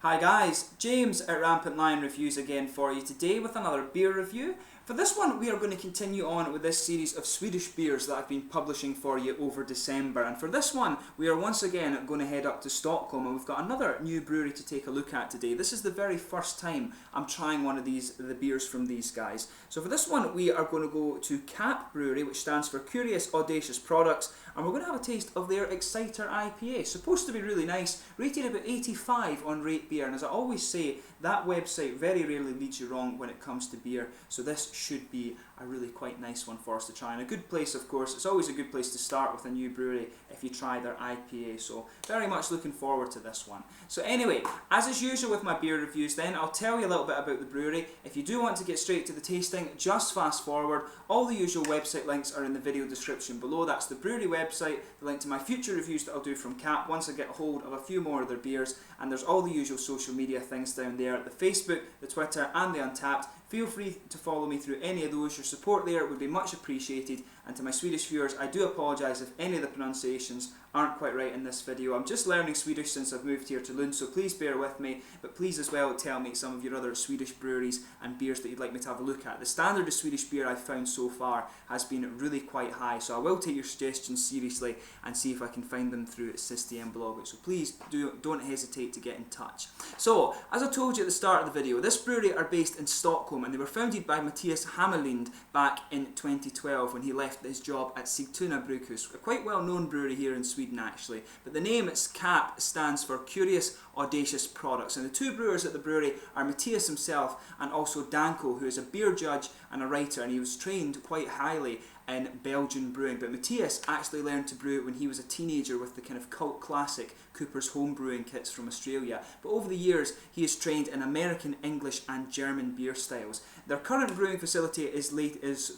Hi guys, James at Rampant Lion Reviews again for you today with another beer review. For this one we are going to continue on with this series of Swedish beers that I've been publishing for you over December, and for this one we are once again going to head up to Stockholm, and we've got another new brewery to take a look at today. This is the very first time I'm trying one of the beers from these guys. So for this one we are going to go to Untappd Brewery, which stands for Curious Audacious Products, and we're going to have a taste of their Exciter IPA. Supposed to be really nice, rated about 85 on Rate Beer, and as I always say, that website very rarely leads you wrong when it comes to beer, so this should be a really quite nice one for us to try, and a good place, of course. It's always a good place to start with a new brewery if you try their IPA, so very much looking forward to this one. So anyway, as is usual with my beer reviews then, I'll tell you a little bit about the brewery. If you do want to get straight to the tasting, just fast forward. All the usual website links are in the video description below. That's the brewery website, the link to my future reviews that I'll do from Cap once I get hold of a few more of their beers, and there's all the usual social media things down there, the Facebook, the Twitter and the Untappd. Feel free to follow me through any of those. Your support there would be much appreciated, and to my Swedish viewers, I do apologise if any of the pronunciations aren't quite right in this video. I'm just learning Swedish since I've moved here to Lund, so please bear with me, but please as well tell me some of your other Swedish breweries and beers that you'd like me to have a look at. The standard of Swedish beer I've found so far has been really quite high, so I will take your suggestions seriously and see if I can find them through System blog, so please don't hesitate to get in touch. So, as I told you at the start of the video, this brewery are based in Stockholm, and they were founded by Matthias Hammarlind back in 2012 when he left his job at Sigtuna Brewhus, a quite well known brewery here in Sweden actually. But the name, its CAP, stands for Curious Audacious Products, and the two brewers at the brewery are Matthias himself and also Danko, who is a beer judge and a writer, and he was trained quite highly in Belgian brewing. But Matthias actually learned to brew when he was a teenager with the kind of cult classic Cooper's home brewing kits from Australia. But over the years he has trained in American, English and German beer styles. Their current brewing facility is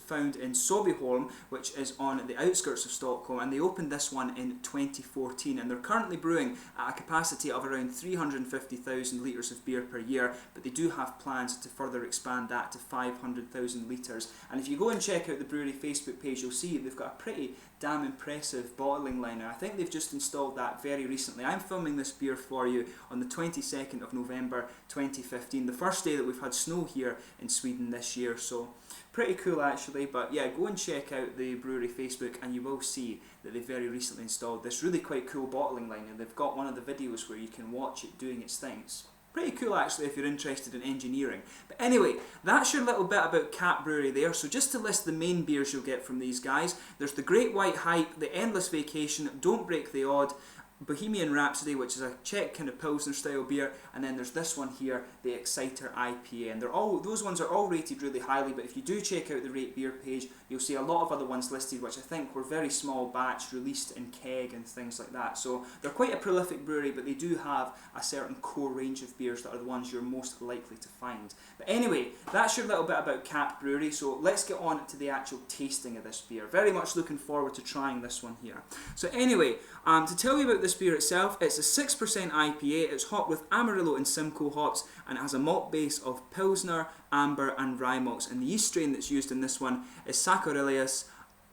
found in Sobyholm, which is on the outskirts of Stockholm, and they opened this one in 2014, and they're currently brewing at a capacity of around 350,000 litres of beer per year, but they do have plans to further expand that to 500,000 litres. And if you go and check out the brewery Facebook page, you'll see they've got a pretty damn impressive bottling line. I think they've just installed that very recently. I'm filming this beer for you on the 22nd of November 2015, the first day that we've had snow here in Sweden this year, so pretty cool actually. But yeah, go and check out the brewery Facebook and you will see that they've very recently installed this really quite cool bottling line, and they've got one of the videos where you can watch it doing its things. Pretty cool actually if you're interested in engineering. But anyway, that's your little bit about Untappd Brewery there. So just to list the main beers you'll get from these guys, there's the Great White Hype, the Endless Vacation, Don't Break the Odd, Bohemian Rhapsody, which is a Czech kind of Pilsner style beer, and then there's this one here, the Exciter IPA, and those ones are all rated really highly. But if you do check out the Rate Beer page, you'll see a lot of other ones listed which I think were very small batch, released in keg and things like that. So they're quite a prolific brewery, but they do have a certain core range of beers that are the ones you're most likely to find. But anyway, that's your little bit about Untappd Brewery, so let's get on to the actual tasting of this beer. Very much looking forward to trying this one here. So anyway, to tell you about this beer itself, it's a 6% IPA, it's hopped with Amarillo and Simcoe hops, and it has a malt base of Pilsner, Amber and Rye malts, and the yeast strain that's used in this one is Saccharellus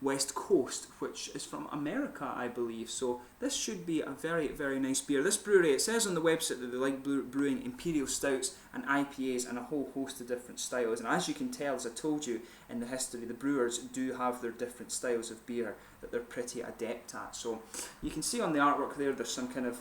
West Coast, which is from America, I believe. So this should be a very, very nice beer. This brewery, it says on the website that they like brewing imperial stouts and IPAs and a whole host of different styles. And as you can tell, as I told you in the history, the brewers do have their different styles of beer that they're pretty adept at. So you can see on the artwork there, there's some kind of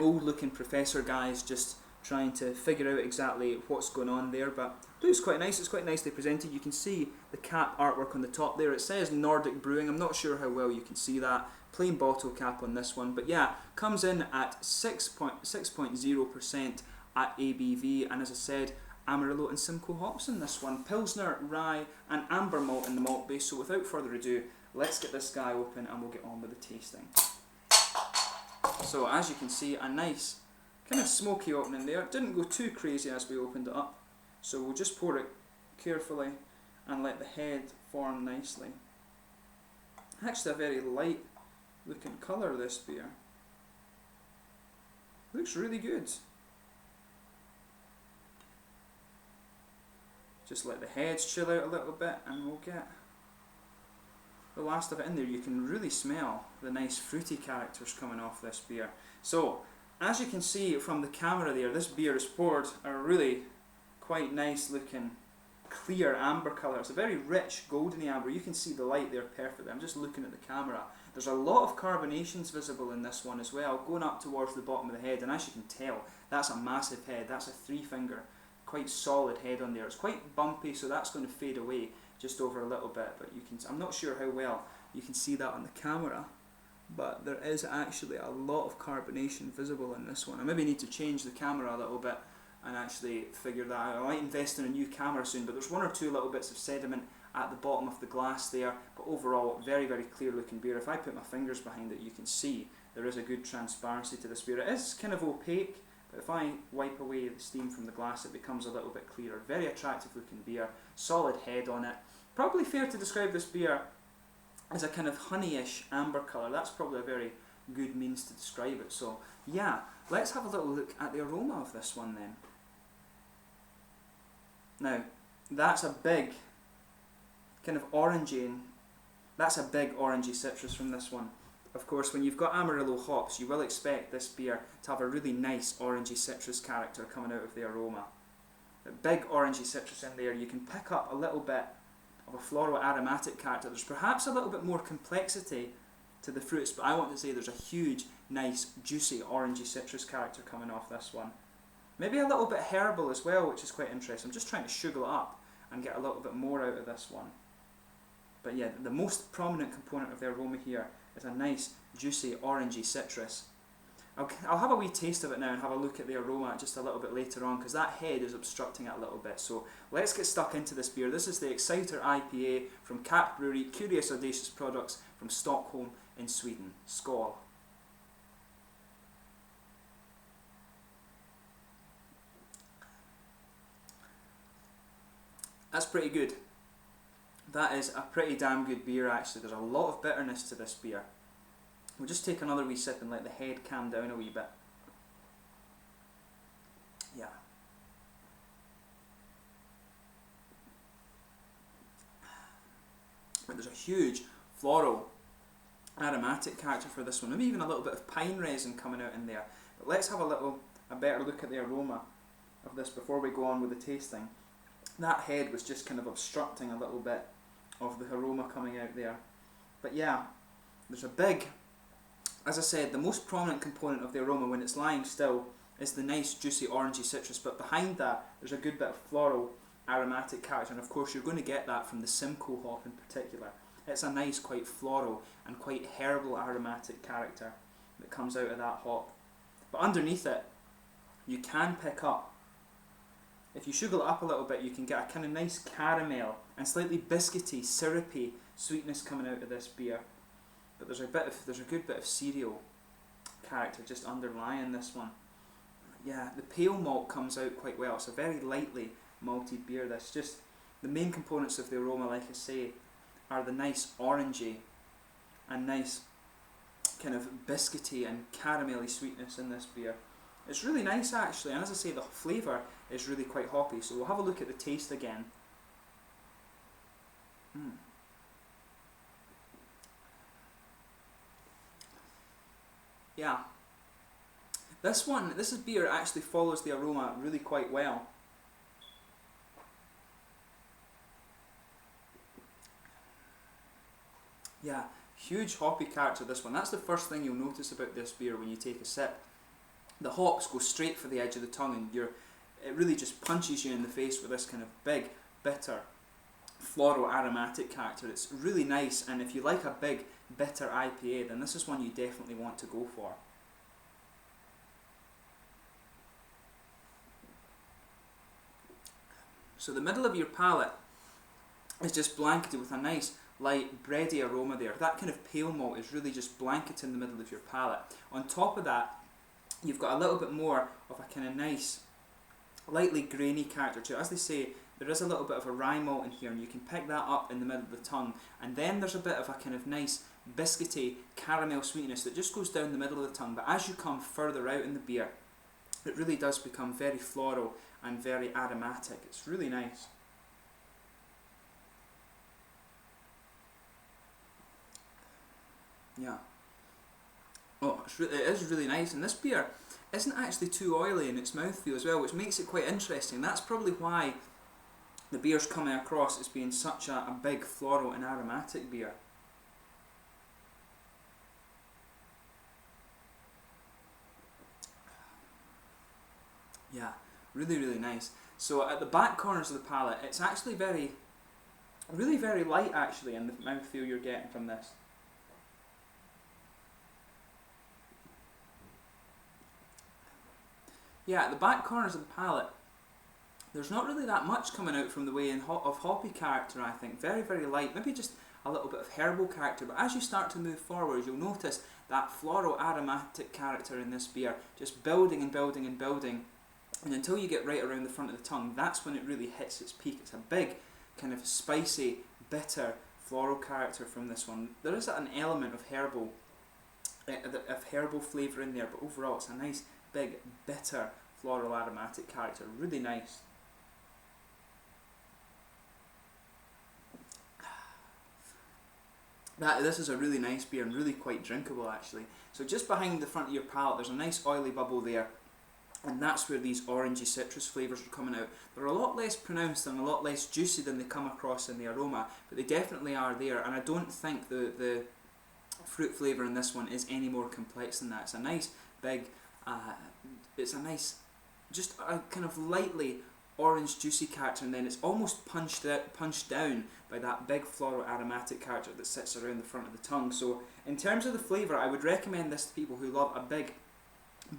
old-looking professor guys just trying to figure out exactly what's going on there, but it's quite nice. It's quite nicely presented. You can see the cap artwork on the top there. It says Nordic Brewing. I'm not sure how well you can see that. Plain bottle cap on this one, but yeah, comes in at 6.0% at ABV, and as I said, Amarillo and Simcoe hops in this one. Pilsner, Rye and Amber malt in the malt base. So without further ado, let's get this guy open and we'll get on with the tasting. So as you can see, a nice kind of smoky opening there. It didn't go too crazy as we opened it up, so we'll just pour it carefully and let the head form nicely. Actually a very light looking colour, this beer. Looks really good. Just let the heads chill out a little bit and we'll get the last of it in there. You can really smell the nice fruity characters coming off this beer. So as you can see from the camera there, this beer is poured a really quite nice looking clear amber colour. It's a very rich goldeny amber. You can see the light there perfectly. I'm just looking at the camera. There's a lot of carbonations visible in this one as well, going up towards the bottom of the head, and as you can tell, that's a massive head. That's a 3-finger, quite solid head on there. It's quite bumpy, so that's going to fade away just over a little bit, but you can, I'm not sure how well you can see that on the camera, but there is actually a lot of carbonation visible in this one. I maybe need to change the camera a little bit and actually figure that out. I might invest in a new camera soon, but there's 1 or 2 little bits of sediment at the bottom of the glass there, but overall very, very clear looking beer. If I put my fingers behind it, you can see there is a good transparency to this beer. It is kind of opaque, but if I wipe away the steam from the glass, it becomes a little bit clearer. Very attractive looking beer, solid head on it. Probably fair to describe this beer as a kind of honeyish amber colour. That's probably a very good means to describe it. So yeah, let's have a little look at the aroma of this one then. Now, that's a big kind of orangey, that's a big orangey citrus from this one. Of course, when you've got Amarillo hops, you will expect this beer to have a really nice orangey citrus character coming out of the aroma. A big orangey citrus in there. You can pick up a little bit of a floral aromatic character. There's perhaps a little bit more complexity to the fruits, but I want to say there's a huge, nice, juicy orangey citrus character coming off this one. Maybe a little bit herbal as well, which is quite interesting. I'm just trying to sugar it up and get a little bit more out of this one. But yeah, the most prominent component of the aroma here is a nice, juicy, orangey citrus. I'll have a wee taste of it now and have a look at the aroma just a little bit later on, because that head is obstructing it a little bit. So let's get stuck into this beer. This is the Exciter IPA from Untappd Brewery, Curious Audacious products from Stockholm in Sweden. Skål. That's pretty good. That is a pretty damn good beer actually. There's a lot of bitterness to this beer. We'll just take another wee sip and let the head calm down a wee bit. Yeah. But there's a huge floral aromatic character for this one. Maybe even a little bit of pine resin coming out in there. But let's have a better look at the aroma of this before we go on with the tasting. That head was just kind of obstructing a little bit of the aroma coming out there. But yeah, there's a big, as I said, the most prominent component of the aroma when it's lying still is the nice juicy orangey citrus, but behind that there's a good bit of floral aromatic character, and of course you're going to get that from the Simcoe hop in particular. It's a nice, quite floral and quite herbal aromatic character that comes out of that hop. But underneath it, you can pick up, if you sugar it up a little bit, you can get a kind of nice caramel and slightly biscuity, syrupy sweetness coming out of this beer. But there's a good bit of cereal character just underlying this one. Yeah, the pale malt comes out quite well. It's a very lightly malted beer. That's just the main components of the aroma, like I say, are the nice orangey and nice kind of biscuity and caramelly sweetness in this beer. It's really nice actually, and as I say, the flavour is really quite hoppy. So we'll have a look at the taste again. Yeah, this beer actually follows the aroma really quite well. Yeah, huge hoppy character this one. That's the first thing you'll notice about this beer when you take a sip. The hops go straight for the edge of the tongue, and it really just punches you in the face with this kind of big, bitter, floral aromatic character. It's really nice, and if you like a big, bitter IPA, then this is one you definitely want to go for. So the middle of your palate is just blanketed with a nice, light, bready aroma there. That kind of pale malt is really just blanketing the middle of your palate. On top of that, you've got a little bit more of a kind of nice, lightly grainy character to it. As they say, there is a little bit of a rye malt in here, and you can pick that up in the middle of the tongue. And then there's a bit of a kind of nice, biscuity caramel sweetness that just goes down the middle of the tongue. But as you come further out in the beer, it really does become very floral and very aromatic. It's really nice. Yeah. Oh, it is really nice. And this beer isn't actually too oily in its mouthfeel as well, which makes it quite interesting. That's probably why the beer's coming across as being such a big floral and aromatic beer. Yeah, really, really nice. So at the back corners of the palate, it's actually really very light actually in the mouthfeel you're getting from this. Yeah, at the back corners of the palate, there's not really that much coming out from the way of hoppy character, I think. Very, very light, maybe just a little bit of herbal character, but as you start to move forward, you'll notice that floral aromatic character in this beer just building and building and building, and until you get right around the front of the tongue, that's when it really hits its peak. It's a big, kind of spicy, bitter, floral character from this one. There is an element of herbal flavour in there, but overall it's a nice, big, bitter, floral aromatic character. Really nice. This is a really nice beer and really quite drinkable actually. So just behind the front of your palate there's a nice oily bubble there, and that's where these orangey citrus flavours are coming out. They're a lot less pronounced and a lot less juicy than they come across in the aroma, but they definitely are there, and I don't think the fruit flavour in this one is any more complex than that. It's a nice big, it's a nice, just a kind of lightly orange juicy character, and then it's almost punched down by that big floral aromatic character that sits around the front of the tongue. So in terms of the flavour, I would recommend this to people who love a big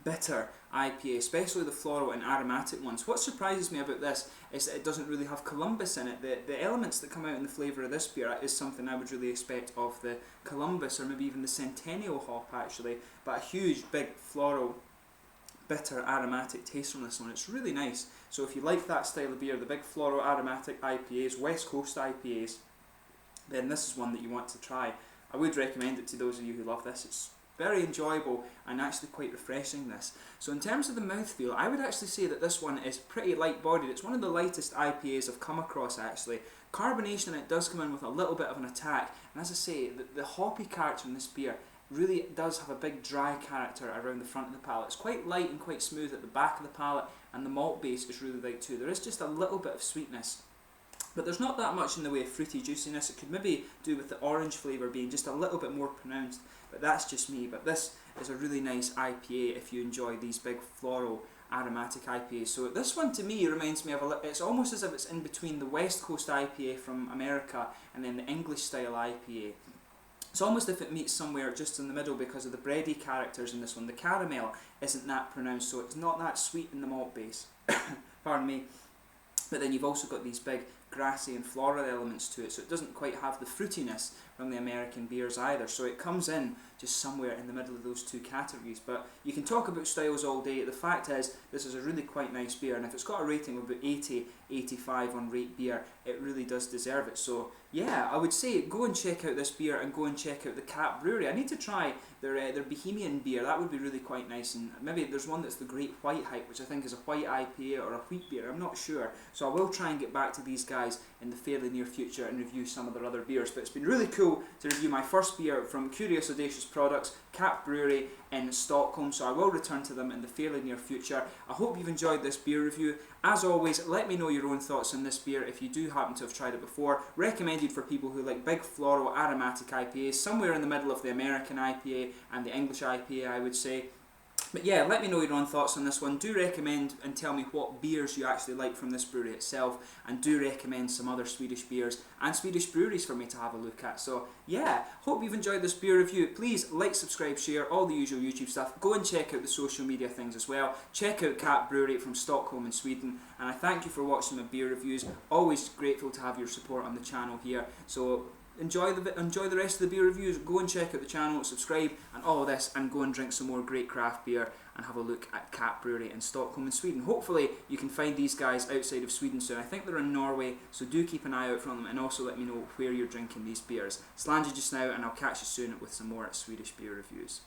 bitter IPA, especially the floral and aromatic ones. What surprises me about this is that it doesn't really have Columbus in it. The elements that come out in the flavour of this beer is something I would really expect of the Columbus or maybe even the Centennial hop actually, but a huge big floral bitter aromatic taste from this one. It's really nice. So if you like that style of beer, the big floral aromatic IPAs, West Coast IPAs, then this is one that you want to try. I would recommend it to those of you who love this. It's very enjoyable and actually quite refreshing, this. So in terms of the mouthfeel, I would actually say that this one is pretty light bodied. It's one of the lightest IPAs I've come across actually. Carbonation in it does come in with a little bit of an attack, and as I say, the hoppy character in this beer really does have a big dry character around the front of the palate. It's quite light and quite smooth at the back of the palate, and the malt base is really light too. There is just a little bit of sweetness, but there's not that much in the way of fruity juiciness. It could maybe do with the orange flavour being just a little bit more pronounced, but that's just me. But this is a really nice IPA if you enjoy these big floral aromatic IPAs. So this one to me reminds me of it's almost as if it's in between the West Coast IPA from America and then the English style IPA. It's almost if it meets somewhere just in the middle because of the bready characters in this one. The caramel isn't that pronounced, so it's not that sweet in the malt base. Pardon me. But then you've also got these big grassy and floral elements to it, so it doesn't quite have the fruitiness from the American beers either. So it comes in just somewhere in the middle of those two categories. But you can talk about styles all day. The fact is, this is a really quite nice beer, and if it's got a rating of about 80, 85 on Rate Beer, it really does deserve it. So yeah, I would say go and check out this beer and go and check out the Cap Brewery. I need to try their Bohemian beer. That would be really quite nice, and maybe there's one that's the Great White Hype, which I think is a white IPA or a wheat beer. I'm not sure. So I will try and get back to these guys in the fairly near future and review some of their other beers. But it's been really cool to review my first beer from Curious Audacious Products, Cap Brewery in Stockholm, so I will return to them in the fairly near future. I hope you've enjoyed this beer review. As always, let me know your own thoughts on this beer if you do happen to have tried it before. Recommended for people who like big floral aromatic IPAs, somewhere in the middle of the American IPA and the English IPA, I would say. But yeah, let me know your own thoughts on this one. Do recommend and tell me what beers you actually like from this brewery itself, and do recommend some other Swedish beers and Swedish breweries for me to have a look at. So yeah, hope you've enjoyed this beer review. Please like, subscribe, share, all the usual YouTube stuff. Go and check out the social media things as well. Check out Cap Brewery from Stockholm in Sweden, and I thank you for watching my beer reviews. Always grateful to have your support on the channel here. So enjoy the rest of the beer reviews. Go and check out the channel, subscribe and all of this, and go and drink some more great craft beer and have a look at Cap Brewery in Stockholm in Sweden. Hopefully you can find these guys outside of Sweden soon. I think they're in Norway, so do keep an eye out for them, and also let me know where you're drinking these beers. Slange just now, and I'll catch you soon with some more Swedish beer reviews.